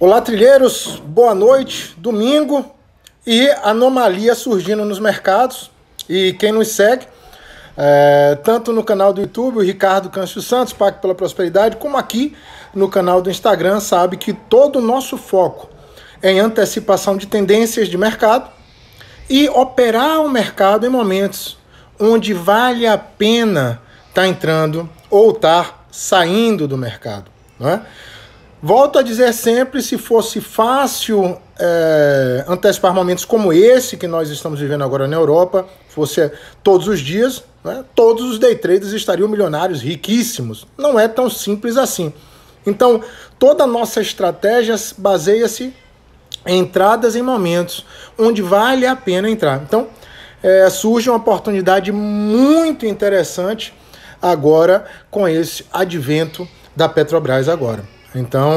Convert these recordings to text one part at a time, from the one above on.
Olá, trilheiros, boa noite, domingo e anomalia surgindo nos mercados. E quem nos segue, tanto no canal do YouTube, o Ricardo Câncio Santos, Pacto pela Prosperidade, como aqui no canal do Instagram, sabe que todo o nosso foco é em antecipação de tendências de mercado e operar o mercado em momentos onde vale a pena estar entrando ou estar saindo do mercado, não é? Volto a dizer sempre, se fosse fácil antecipar momentos como esse que nós estamos vivendo agora na Europa, fosse todos os dias, né, todos os day traders estariam milionários, riquíssimos. Não é tão simples assim. Então, toda a nossa estratégia baseia-se em entradas em momentos onde vale a pena entrar. Então, surge uma oportunidade muito interessante agora com esse advento da Petrobras agora. Então,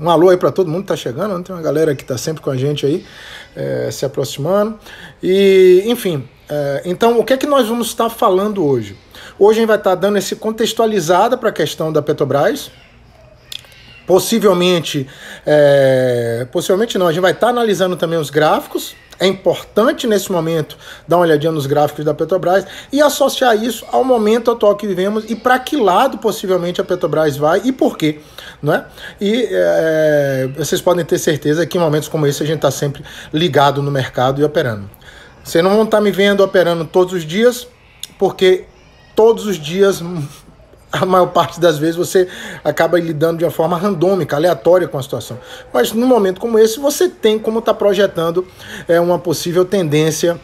um alô aí para todo mundo que está chegando, né? Tem uma galera que está sempre com a gente aí, se aproximando. E, enfim, então o que é que nós vamos estar falando hoje? Hoje a gente vai estar dando esse contextualizada para a questão da Petrobras. Possivelmente não, a gente vai estar analisando também os gráficos. É importante nesse momento dar uma olhadinha nos gráficos da Petrobras e associar isso ao momento atual que vivemos e para que lado possivelmente a Petrobras vai e por quê, não é? E vocês podem ter certeza que em momentos como esse a gente está sempre ligado no mercado e operando. Vocês não vão estar me vendo operando todos os dias, porque todos os dias, a maior parte das vezes, você acaba lidando de uma forma randômica, aleatória com a situação. Mas num momento como esse, você tem como estar projetando uma possível tendência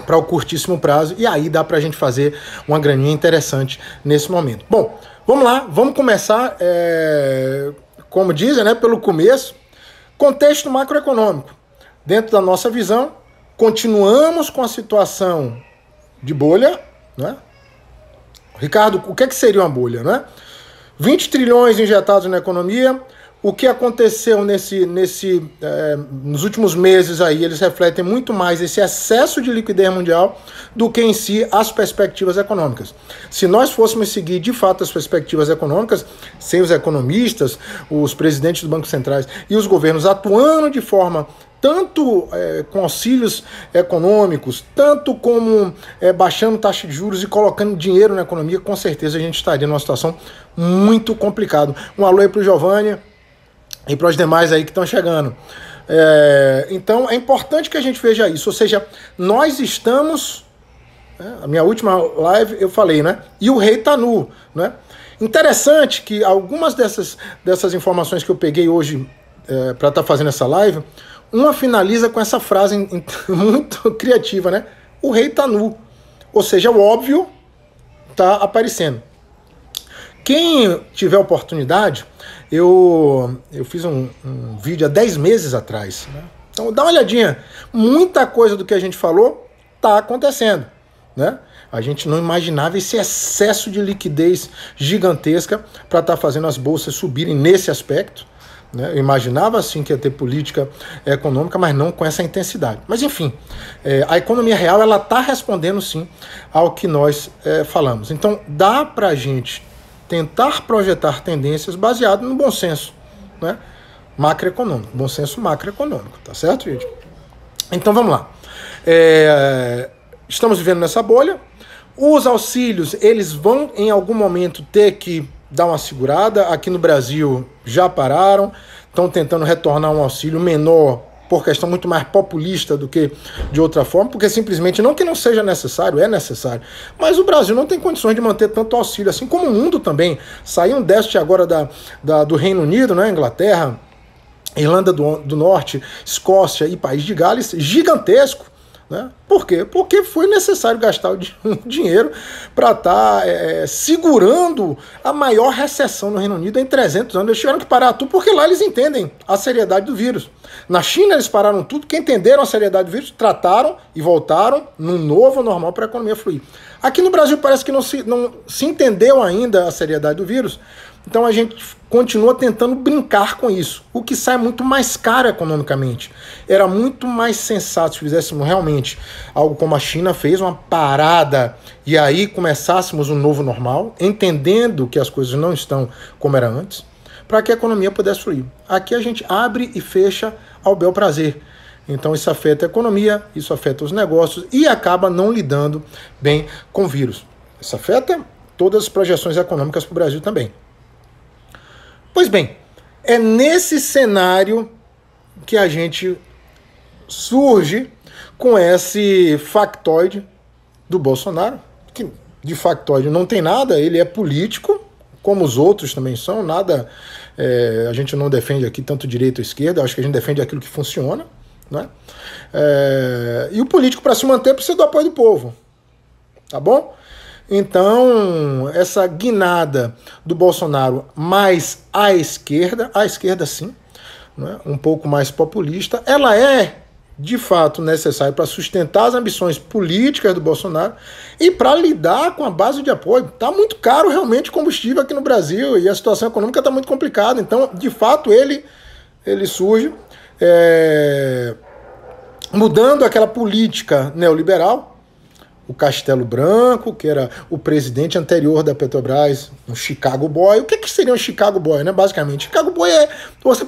para o curtíssimo prazo, e aí dá para a gente fazer uma graninha interessante nesse momento. Bom, vamos lá, vamos começar, como dizem, né, pelo começo, contexto macroeconômico. Dentro da nossa visão, continuamos com a situação de bolha, né? Ricardo, o que seria uma bolha, né? 20 trilhões injetados na economia. O que aconteceu nos últimos meses aí, eles refletem muito mais esse excesso de liquidez mundial do que em si as perspectivas econômicas. Se nós fôssemos seguir de fato as perspectivas econômicas, sem os economistas, os presidentes dos bancos centrais e os governos atuando de forma tanto com auxílios econômicos, tanto como baixando taxa de juros e colocando dinheiro na economia, com certeza a gente estaria numa situação muito complicada. Um alô aí para o Giovanni e para os demais aí que estão chegando. Então é importante que a gente veja isso, ou seja, nós estamos, a minha última live eu falei, né? E o rei tá nu, né? Interessante que algumas dessas informações que eu peguei hoje para estar fazendo essa live, uma finaliza com essa frase muito criativa, né? O rei tá nu. Ou seja, o óbvio tá aparecendo. Quem tiver oportunidade, eu fiz um vídeo há 10 meses atrás, né? Então dá uma olhadinha. Muita coisa do que a gente falou tá acontecendo, né? A gente não imaginava esse excesso de liquidez gigantesca para estar fazendo as bolsas subirem nesse aspecto. Eu imaginava assim que ia ter política econômica, mas não com essa intensidade. Mas enfim, a economia real ela está respondendo sim ao que nós falamos. Então dá para a gente tentar projetar tendências baseado no bom senso, né? Macroeconômico, bom senso macroeconômico, tá certo, gente? Então vamos lá. Estamos vivendo nessa bolha. Os auxílios, eles vão em algum momento ter que dar uma segurada. Aqui no Brasil já pararam, estão tentando retornar um auxílio menor por questão muito mais populista do que de outra forma, porque simplesmente não que não seja necessário, é necessário, mas o Brasil não tem condições de manter tanto auxílio, assim como o mundo também. Saiu um déficit agora do Reino Unido, né, Inglaterra, Irlanda do Norte, Escócia e País de Gales, gigantesco. Né? Por quê? Porque foi necessário gastar o dinheiro para estar segurando a maior recessão no Reino Unido em 300 anos. Eles tiveram que parar tudo porque lá eles entendem a seriedade do vírus. Na China eles pararam tudo, que entenderam a seriedade do vírus, trataram e voltaram num novo normal para a economia fluir. Aqui no Brasil parece que não se entendeu ainda a seriedade do vírus. Então a gente continua tentando brincar com isso, o que sai muito mais caro economicamente. Era muito mais sensato se fizéssemos realmente algo como a China fez, uma parada, e aí começássemos um novo normal, entendendo que as coisas não estão como era antes. para que a economia pudesse fluir. Aqui a gente abre e fecha ao bel prazer. Então isso afeta a economia, isso afeta os negócios e acaba não lidando bem com o vírus. Isso afeta todas as projeções econômicas para o Brasil também. Pois bem, é nesse cenário que a gente surge com esse factoide do Bolsonaro, que de factoide não tem nada, ele é político, como os outros também são, nada, a gente não defende aqui tanto direita ou esquerda, acho que a gente defende aquilo que funciona, né? E o político, para se manter, precisa do apoio do povo, tá bom? Então, essa guinada do Bolsonaro mais à esquerda sim, né, um pouco mais populista, ela é, de fato, necessária para sustentar as ambições políticas do Bolsonaro e para lidar com a base de apoio. Está muito caro realmente o combustível aqui no Brasil e a situação econômica está muito complicada. Então, de fato, ele surge mudando aquela política neoliberal. O Castelo Branco, que era o presidente anterior da Petrobras, um Chicago Boy. O que seria um Chicago Boy, né? Basicamente, Chicago Boy é você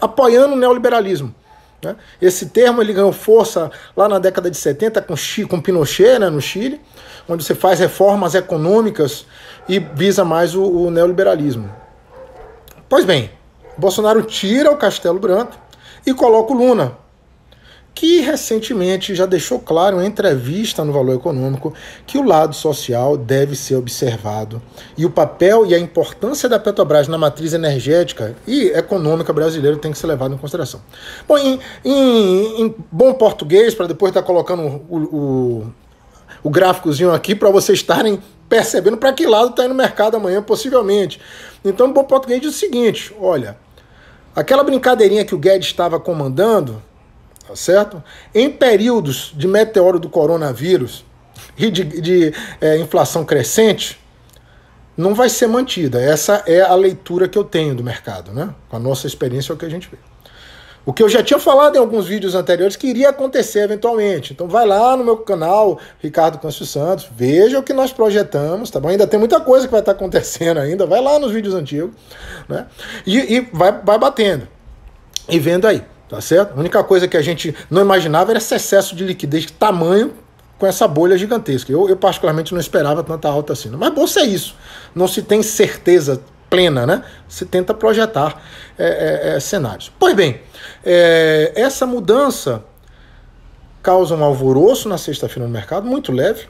apoiando o neoliberalismo, né? Esse termo ele ganhou força lá na década de 70 com Pinochet, né, no Chile, onde você faz reformas econômicas e visa mais o neoliberalismo. Pois bem, Bolsonaro tira o Castelo Branco e coloca o Luna, que recentemente já deixou claro em entrevista no Valor Econômico que o lado social deve ser observado e o papel e a importância da Petrobras na matriz energética e econômica brasileira tem que ser levado em consideração. Bom, em bom português, para depois estar colocando o gráficozinho aqui para vocês estarem percebendo para que lado está indo o mercado amanhã, possivelmente. Então, em bom português diz o seguinte, olha, aquela brincadeirinha que o Guedes estava comandando, tá certo? Em períodos de meteoro do coronavírus e de inflação crescente, não vai ser mantida. Essa é a leitura que eu tenho do mercado, né? Com a nossa experiência é o que a gente vê. O que eu já tinha falado em alguns vídeos anteriores que iria acontecer eventualmente. Então vai lá no meu canal, Ricardo Câncio Santos, veja o que nós projetamos, tá bom? Ainda tem muita coisa que vai estar acontecendo ainda, vai lá nos vídeos antigos, né? E vai batendo e vendo aí. Tá certo? A única coisa que a gente não imaginava era esse excesso de liquidez, de tamanho com essa bolha gigantesca. Eu particularmente não esperava tanta alta assim. Mas bolsa é isso. Não se tem certeza plena, né? Se tenta projetar cenários. Pois bem, essa mudança causa um alvoroço na sexta-feira no mercado, muito leve,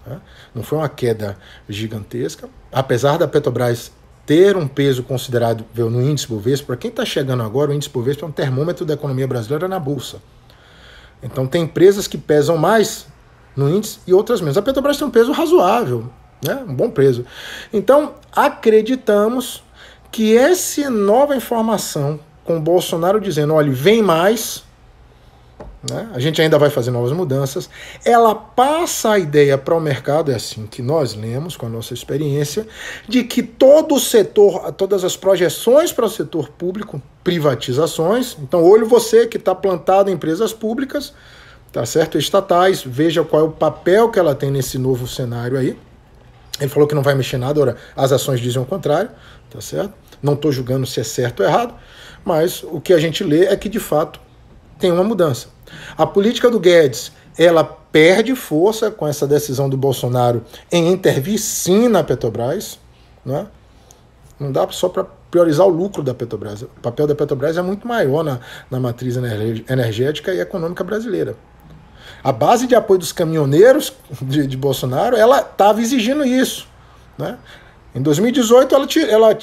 né? Não foi uma queda gigantesca. Apesar da Petrobras ter um peso considerável no índice Bovespa, para quem está chegando agora, o índice Bovespa é um termômetro da economia brasileira na Bolsa. Então tem empresas que pesam mais no índice e outras menos. A Petrobras tem um peso razoável, né? Um bom peso. Então acreditamos que essa nova informação, com o Bolsonaro dizendo, olha, vem mais, né? A gente ainda vai fazer novas mudanças, ela passa a ideia para o mercado, é assim que nós lemos com a nossa experiência, de que todo o setor, todas as projeções para o setor público, privatizações, então olho você que está plantado em empresas públicas, tá certo? Estatais, veja qual é o papel que ela tem nesse novo cenário aí. Ele falou que não vai mexer nada, ora, as ações dizem o contrário, tá certo? Não estou julgando se é certo ou errado, mas o que a gente lê é que de fato tem uma mudança. A política do Guedes, ela perde força com essa decisão do Bolsonaro em intervir sim na Petrobras, né? Não dá só para priorizar o lucro da Petrobras. O papel da Petrobras é muito maior na matriz energética e econômica brasileira. A base de apoio dos caminhoneiros de Bolsonaro, ela estava exigindo isso, né? Em 2018,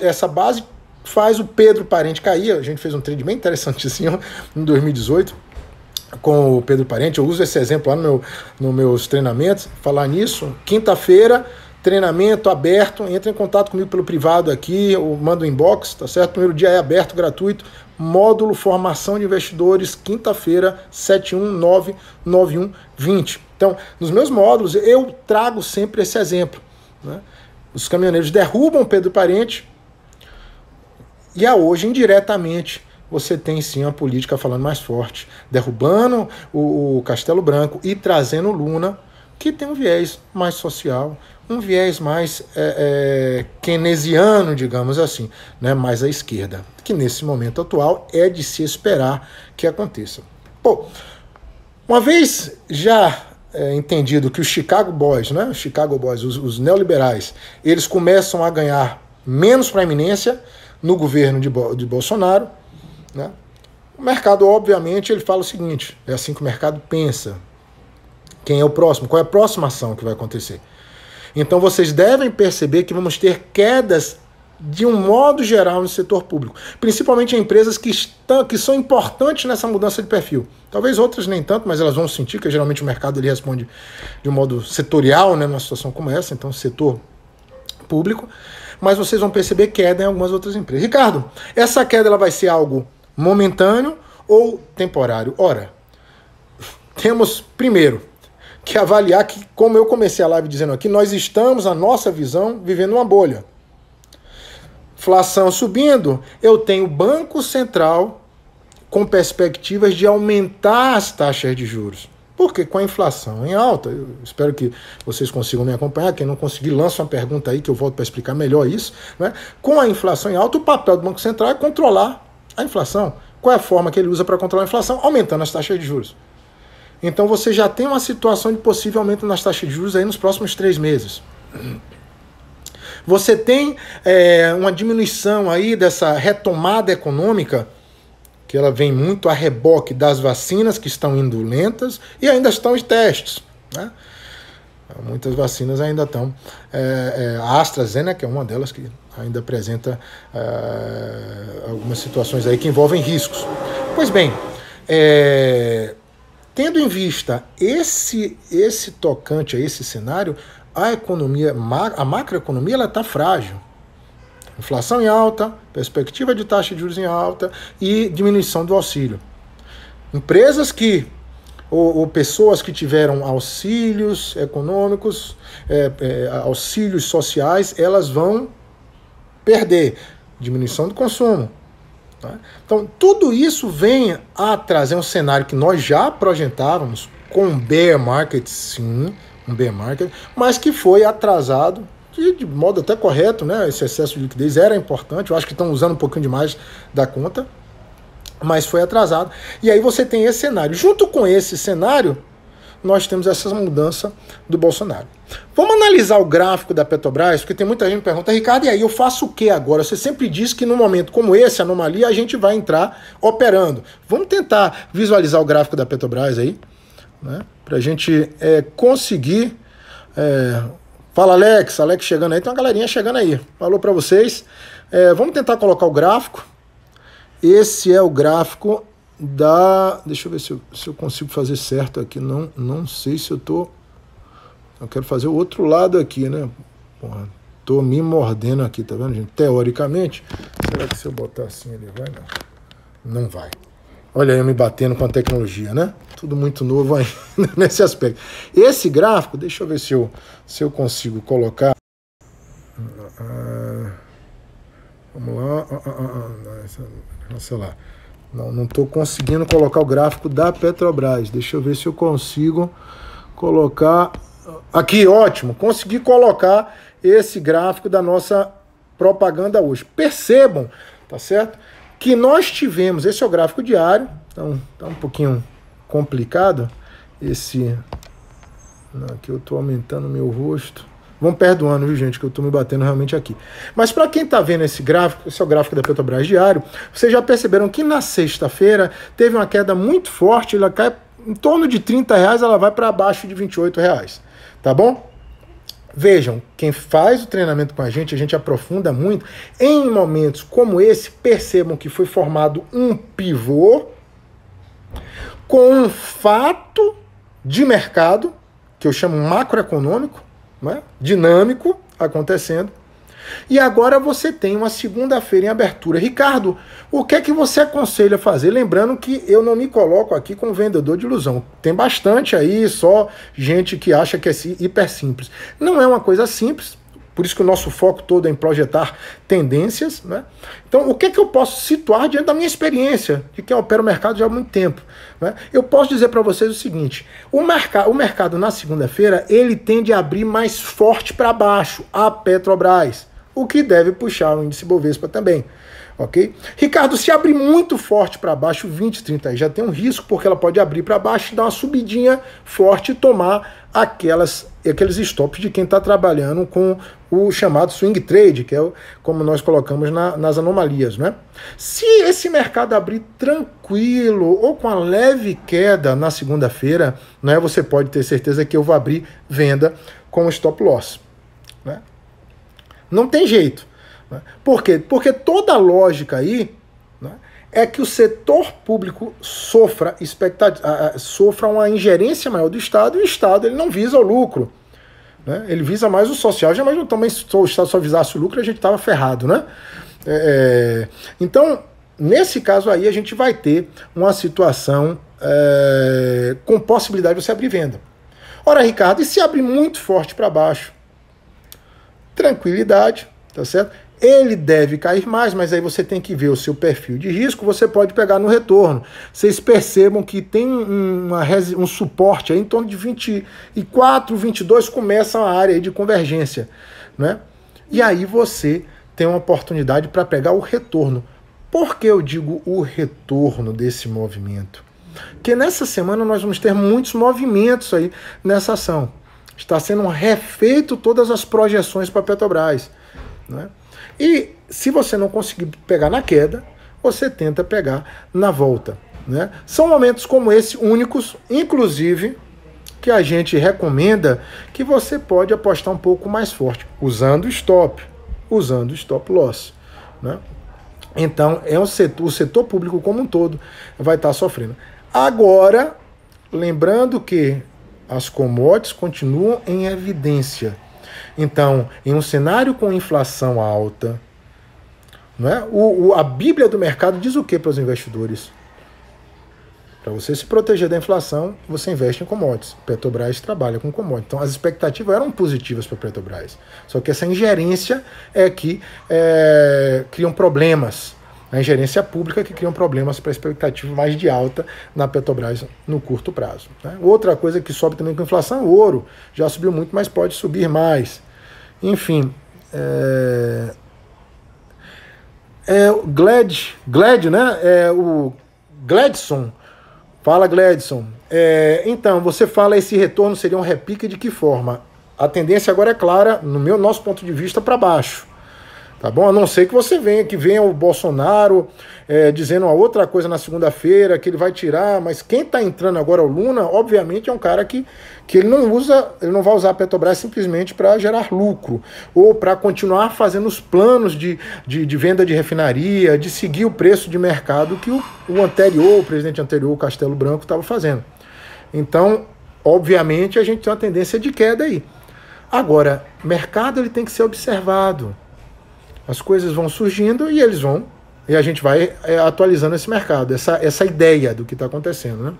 essa base faz o Pedro Parente cair. A gente fez um trade bem interessantíssimo em 2018 com o Pedro Parente. Eu uso esse exemplo lá nos meus treinamentos. Falar nisso, quinta-feira, treinamento aberto, entra em contato comigo pelo privado aqui, ou manda um inbox, tá certo? Primeiro dia é aberto, gratuito, módulo formação de investidores, quinta-feira, 7199120. Então, nos meus módulos, eu trago sempre esse exemplo, né? Os caminhoneiros derrubam Pedro Parente e hoje, indiretamente, você tem sim a política falando mais forte, derrubando o Castelo Branco e trazendo o Luna, que tem um viés mais social, um viés mais keynesiano, digamos assim, né, mais à esquerda, que nesse momento atual é de se esperar que aconteça. Pô, uma vez já entendido que os Chicago Boys, né, os neoliberais, eles começam a ganhar menos proeminência no governo de Bolsonaro, né, o mercado, obviamente, ele fala o seguinte, é assim que o mercado pensa. Quem é o próximo? Qual é a próxima ação que vai acontecer? Então vocês devem perceber que vamos ter quedas de um modo geral no setor público, principalmente em empresas que são importantes nessa mudança de perfil. Talvez outras nem tanto, mas elas vão sentir, que geralmente o mercado ele responde de um modo setorial, né, numa situação como essa, então setor público, mas vocês vão perceber queda em algumas outras empresas. Ricardo, essa queda ela vai ser algo momentâneo ou temporário? Ora, temos primeiro que avaliar que, como eu comecei a live dizendo aqui, nós estamos, a nossa visão, vivendo uma bolha. Inflação subindo, eu tenho Banco Central com perspectivas de aumentar as taxas de juros. Porque com a inflação em alta, eu espero que vocês consigam me acompanhar, quem não conseguir, lança uma pergunta aí que eu volto para explicar melhor isso, né? Com a inflação em alta, o papel do Banco Central é controlar a inflação. Qual é a forma que ele usa para controlar a inflação? Aumentando as taxas de juros. Então você já tem uma situação de possível aumento nas taxas de juros aí nos próximos 3 meses. Você tem uma diminuição aí dessa retomada econômica, que ela vem muito a reboque das vacinas que estão indo lentas e ainda estão em testes, né? Muitas vacinas ainda estão. A AstraZeneca é uma delas que ainda apresenta algumas situações aí que envolvem riscos. Pois bem, tendo em vista esse tocante a esse cenário, a economia, a macroeconomia, ela está frágil. Inflação em alta, perspectiva de taxa de juros em alta e diminuição do auxílio. Empresas que, ou pessoas que tiveram auxílios econômicos, auxílios sociais, elas vão perder. Diminuição do consumo. Então, tudo isso vem a trazer um cenário que nós já projetávamos com um bear market, sim, um bear market, mas que foi atrasado de modo até correto, né? Esse excesso de liquidez era importante, eu acho que estão usando um pouquinho demais da conta, mas foi atrasado. E aí você tem esse cenário. Junto com esse cenário, nós temos essa mudança do Bolsonaro. Vamos analisar o gráfico da Petrobras, porque tem muita gente que pergunta, Ricardo, e aí eu faço o que agora? Você sempre diz que num momento como esse, anomalia, a gente vai entrar operando. Vamos tentar visualizar o gráfico da Petrobras aí, né? Para a gente conseguir... Fala, Alex chegando aí, tem uma galerinha chegando aí. Falou para vocês. Vamos tentar colocar o gráfico. Esse é o gráfico da... Deixa eu ver se eu consigo fazer certo aqui. Não sei se eu tô... Eu quero fazer o outro lado aqui, né? Porra, tô me mordendo aqui, tá vendo, gente? Teoricamente, será que se eu botar assim ele vai? Não vai. Olha aí eu me batendo com a tecnologia, né? Tudo muito novo ainda nesse aspecto. Esse gráfico, deixa eu ver se eu consigo colocar. Vamos lá. Sei lá. Não estou conseguindo colocar o gráfico da Petrobras. Deixa eu ver se eu consigo colocar... Aqui, ótimo. Consegui colocar esse gráfico da nossa propaganda hoje. Percebam, tá certo? Que nós tivemos... Esse é o gráfico diário. Então, tá um pouquinho complicado. Aqui eu estou aumentando meu rosto. Vão perdoando, viu, gente, que eu estou me batendo realmente aqui. Mas para quem está vendo esse gráfico, esse é o gráfico da Petrobras diário, vocês já perceberam que na sexta-feira teve uma queda muito forte, ela cai em torno de R$30, ela vai para abaixo de R$28, tá bom? Vejam, quem faz o treinamento com a gente aprofunda muito. Em momentos como esse, percebam que foi formado um pivô com um fato de mercado, que eu chamo macroeconômico, né, dinâmico, acontecendo. E agora você tem uma segunda-feira em abertura. Ricardo, o que é que você aconselha a fazer? Lembrando que eu não me coloco aqui como vendedor de ilusão. Tem bastante aí, só gente que acha que é hiper simples. Não é uma coisa simples, Por isso que o nosso foco todo é em projetar tendências, né? Então, o que é que eu posso situar diante da minha experiência, de quem opera o mercado já há muito tempo, né? Eu posso dizer para vocês o seguinte, o mercado na segunda-feira, ele tende a abrir mais forte para baixo, a Petrobras, o que deve puxar o índice Bovespa também. Ok? Ricardo, se abrir muito forte para baixo, 20, 30, já tem um risco, porque ela pode abrir para baixo, dar uma subidinha forte e tomar aqueles stops de quem está trabalhando com o chamado swing trade, que é como nós colocamos nas anomalias, né? Se esse mercado abrir tranquilo ou com a leve queda na segunda-feira, né, você pode ter certeza que eu vou abrir venda com stop loss, né? Não tem jeito. Por quê? Porque toda a lógica aí, né, é que o setor público sofra uma ingerência maior do Estado, e o Estado ele não visa o lucro, né? Ele visa mais o social. Já imaginou também se o Estado só visasse o lucro, a gente estava ferrado, né? Então, nesse caso aí, a gente vai ter uma situação com possibilidade de você abrir venda. Ora, Ricardo, e se abrir muito forte para baixo? Tranquilidade, tá certo? Ele deve cair mais, mas aí você tem que ver o seu perfil de risco, você pode pegar no retorno. Vocês percebam que tem um suporte aí em torno de 24, 22, começa a área aí de convergência, né? E aí você tem uma oportunidade para pegar o retorno. Por que eu digo o retorno desse movimento? Porque nessa semana nós vamos ter muitos movimentos aí nessa ação. Está sendo refeito todas as projeções para a Petrobras, né? E se você não conseguir pegar na queda, você tenta pegar na volta, né? São momentos como esse únicos, inclusive, que a gente recomenda que você pode apostar um pouco mais forte, usando stop loss, né? Então, o setor público como um todo vai estar sofrendo. Agora, lembrando que as commodities continuam em evidência. Então, em um cenário com inflação alta, né, a Bíblia do mercado diz o que para os investidores? Para você se proteger da inflação, você investe em commodities. Petrobras trabalha com commodities. Então, as expectativas eram positivas para a Petrobras. Só que essa ingerência é que criam problemas. A ingerência pública que criam problemas para a expectativa mais de alta na Petrobras no curto prazo, né? Outra coisa que sobe também com inflação, o ouro. Já subiu muito, mas pode subir mais. Enfim, o Gled, né? O Gladson. Fala, Gladson. Então, você fala esse retorno seria um repique de que forma? A tendência agora é clara, no nosso ponto de vista, para baixo. Tá bom? A não ser que venha o Bolsonaro dizendo uma outra coisa na segunda-feira, que ele vai tirar, mas quem está entrando agora, o Lula, obviamente é um cara que ele não vai usar a Petrobras simplesmente para gerar lucro, ou para continuar fazendo os planos de venda de refinaria, de seguir o preço de mercado que o presidente anterior, o Castelo Branco, estava fazendo. Então, obviamente, a gente tem uma tendência de queda aí. Agora, mercado ele tem que ser observado. As coisas vão surgindo e a gente vai atualizando esse mercado, essa ideia do que está acontecendo, né?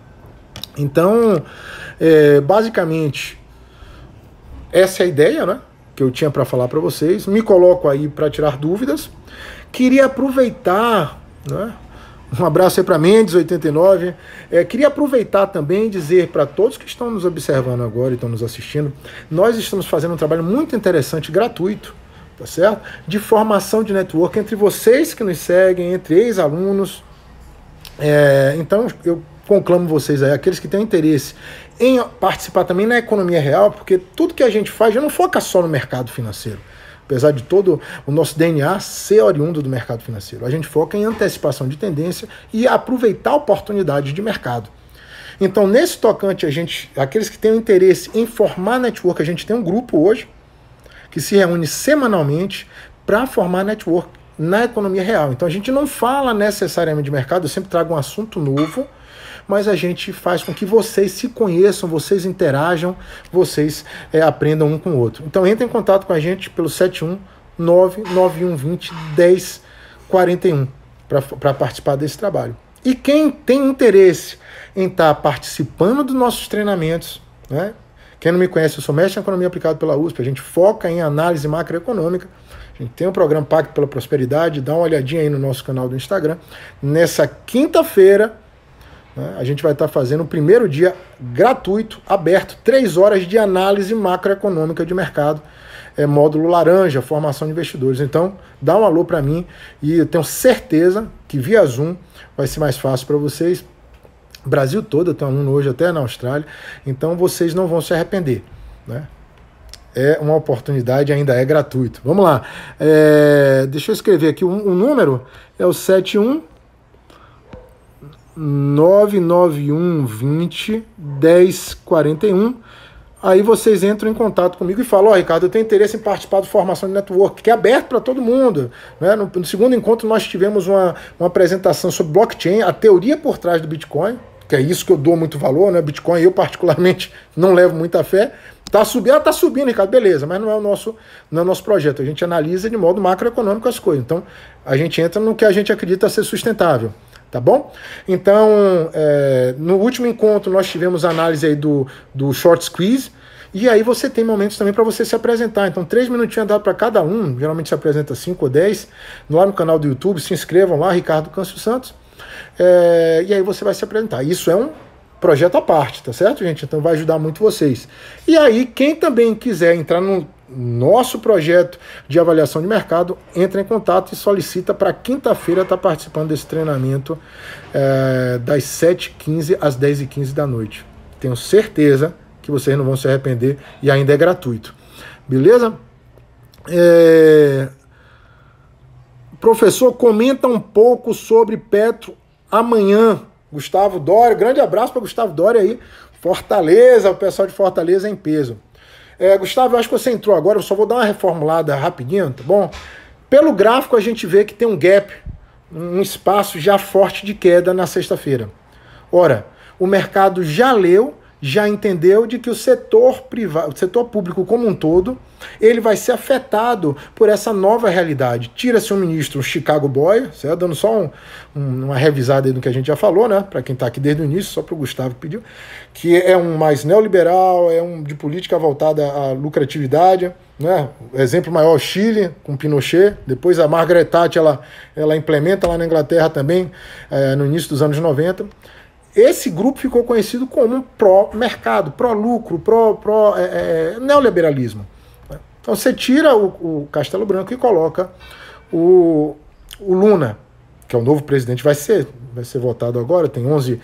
Então, basicamente, essa é a ideia, né, que eu tinha para falar para vocês. Me coloco aí para tirar dúvidas. Queria aproveitar, né, um abraço aí para Mendes89. Queria aproveitar também e dizer para todos que estão nos observando agora e estão nos assistindo, nós estamos fazendo um trabalho muito interessante, gratuito, tá certo? De formação de network entre vocês que nos seguem, entre ex-alunos. Então, eu conclamo vocês aí, aqueles que têm interesse em participar também na economia real, porque tudo que a gente faz já não foca só no mercado financeiro. Apesar de todo o nosso DNA ser oriundo do mercado financeiro. A gente foca em antecipação de tendência e aproveitar oportunidades de mercado. Então, nesse tocante, aqueles que têm interesse em formar network, a gente tem um grupo hoje, que se reúne semanalmente para formar network na economia real. Então a gente não fala necessariamente de mercado, eu sempre trago um assunto novo, mas a gente faz com que vocês se conheçam, vocês interajam, vocês aprendam um com o outro. Então entre em contato com a gente pelo 71991201041 para participar desse trabalho. E quem tem interesse em estar participando dos nossos treinamentos, né, Quem não me conhece, eu sou mestre em economia aplicada pela USP, a gente foca em análise macroeconômica, a gente tem o programa Pacto pela Prosperidade, dá uma olhadinha aí no nosso canal do Instagram. Nessa quinta-feira, né, a gente vai estar fazendo o primeiro dia gratuito, aberto, 3 horas de análise macroeconômica de mercado, módulo laranja, formação de investidores. Então, dá um alô para mim e eu tenho certeza que via Zoom vai ser mais fácil para vocês. Brasil todo, eu tenho aluno hoje até na Austrália, então vocês não vão se arrepender, né? É uma oportunidade, ainda é gratuito. Vamos lá. Deixa eu escrever aqui. O número é o 71991201041. Aí vocês entram em contato comigo e falam: Ricardo, eu tenho interesse em participar da formação de network, que é aberto para todo mundo, né? No segundo encontro nós tivemos uma apresentação sobre blockchain, a teoria por trás do Bitcoin, que é isso que eu dou muito valor, né? Bitcoin eu particularmente não levo muita fé. Tá subindo, Ricardo, beleza, mas não é o nosso projeto. A gente analisa de modo macroeconômico as coisas. Então, a gente entra no que a gente acredita ser sustentável. Tá bom? Então, no último encontro nós tivemos a análise aí do short squeeze, e aí você tem momentos também para você se apresentar. Então, 3 minutinhos dado para cada um, geralmente se apresenta 5 ou 10, lá no canal do YouTube, se inscrevam lá, Ricardo Câncio Santos, e aí você vai se apresentar. Isso é um projeto à parte, tá certo, gente? Então vai ajudar muito vocês. E aí, quem também quiser entrar no nosso projeto de avaliação de mercado, entra em contato e solicita para quinta-feira estar participando desse treinamento das 7h15 às 10h15 da noite. Tenho certeza que vocês não vão se arrepender e ainda é gratuito. Beleza? Professor, comenta um pouco sobre Petro amanhã. Gustavo Dória, grande abraço para Gustavo Dória aí. Fortaleza, o pessoal de Fortaleza em peso. Gustavo, eu acho que você entrou agora, eu só vou dar uma reformulada rapidinho, tá bom? Pelo gráfico a gente vê que tem um gap, um espaço já forte de queda na sexta-feira. Ora, o mercado já leu, já entendeu de que o setor privado, o setor público como um todo, ele vai ser afetado por essa nova realidade. Tira-se um ministro, um Chicago Boy, certo? Dando só uma revisada aí do que a gente já falou, né? Para quem está aqui desde o início, só para o Gustavo que pediu, que é um mais neoliberal, é um de política voltada à lucratividade, né? Exemplo maior, o Chile, com Pinochet. Depois a Margaret Thatcher, ela implementa lá na Inglaterra também, no início dos anos 90. Esse grupo ficou conhecido como pró-mercado, pró-lucro, neoliberalismo. Então você tira o Castelo Branco e coloca o Lula, que é o novo presidente, vai ser votado agora, tem 11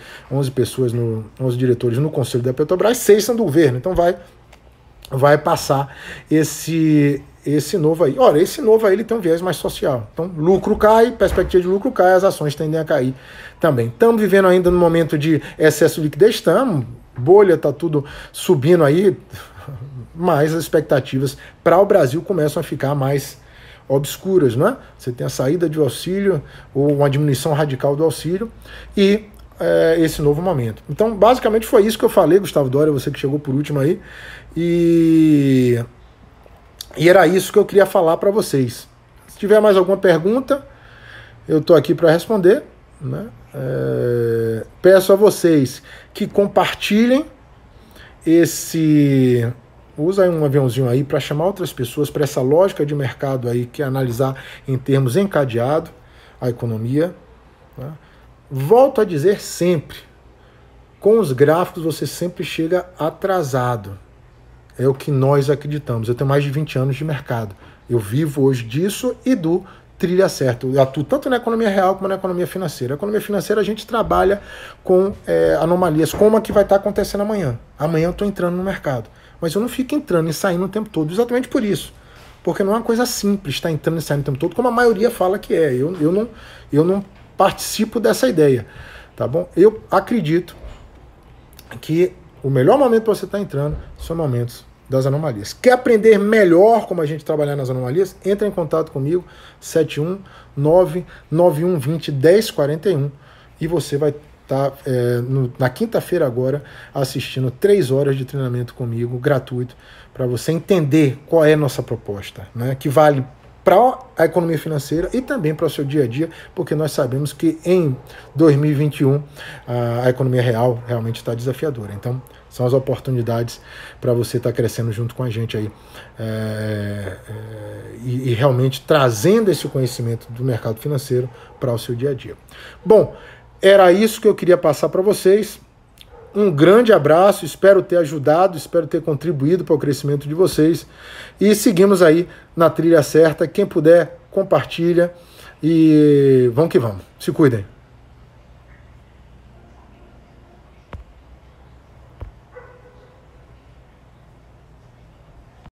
pessoas, 11 diretores no Conselho da Petrobras, 6 são do governo, então vai passar esse novo aí. Ora, esse novo aí ele tem um viés mais social. Então, lucro cai, perspectiva de lucro cai, as ações tendem a cair também. Estamos vivendo ainda no momento de excesso de liquidez, bolha, está tudo subindo aí, mas as expectativas para o Brasil começam a ficar mais obscuras, né? Você tem a saída de auxílio, ou uma diminuição radical do auxílio, e esse novo momento. Então, basicamente foi isso que eu falei, Gustavo Dória, você que chegou por último aí, e era isso que eu queria falar para vocês. Se tiver mais alguma pergunta, eu estou aqui para responder, né? Peço a vocês que compartilhem usa aí um aviãozinho aí para chamar outras pessoas para essa lógica de mercado aí, que é analisar em termos encadeado a economia, né? Volto a dizer sempre, com os gráficos você sempre chega atrasado. É o que nós acreditamos. Eu tenho mais de 20 anos de mercado. Eu vivo hoje disso e do trilha certa. Eu atuo tanto na economia real como na economia financeira. A economia financeira a gente trabalha com anomalias, como a que vai estar acontecendo amanhã. Amanhã eu estou entrando no mercado. Mas eu não fico entrando e saindo o tempo todo, exatamente por isso. Porque não é uma coisa simples estar entrando e saindo o tempo todo, como a maioria fala que é. Eu não participo dessa ideia. Tá bom? Eu acredito que o melhor momento para você estar entrando são momentos das anomalias. Quer aprender melhor como a gente trabalhar nas anomalias? Entra em contato comigo, 71991201041, e você vai estar na quinta-feira agora assistindo 3 horas de treinamento comigo, gratuito, para você entender qual é a nossa proposta, né? Que vale para a economia financeira e também para o seu dia a dia, porque nós sabemos que em 2021 a economia real realmente está desafiadora. Então, São as oportunidades para você estar crescendo junto com a gente aí e realmente trazendo esse conhecimento do mercado financeiro para o seu dia a dia. Bom, era isso que eu queria passar para vocês. Um grande abraço, espero ter ajudado, espero ter contribuído para o crescimento de vocês. E seguimos aí na trilha certa. Quem puder, compartilha e vamos que vamos. Se cuidem.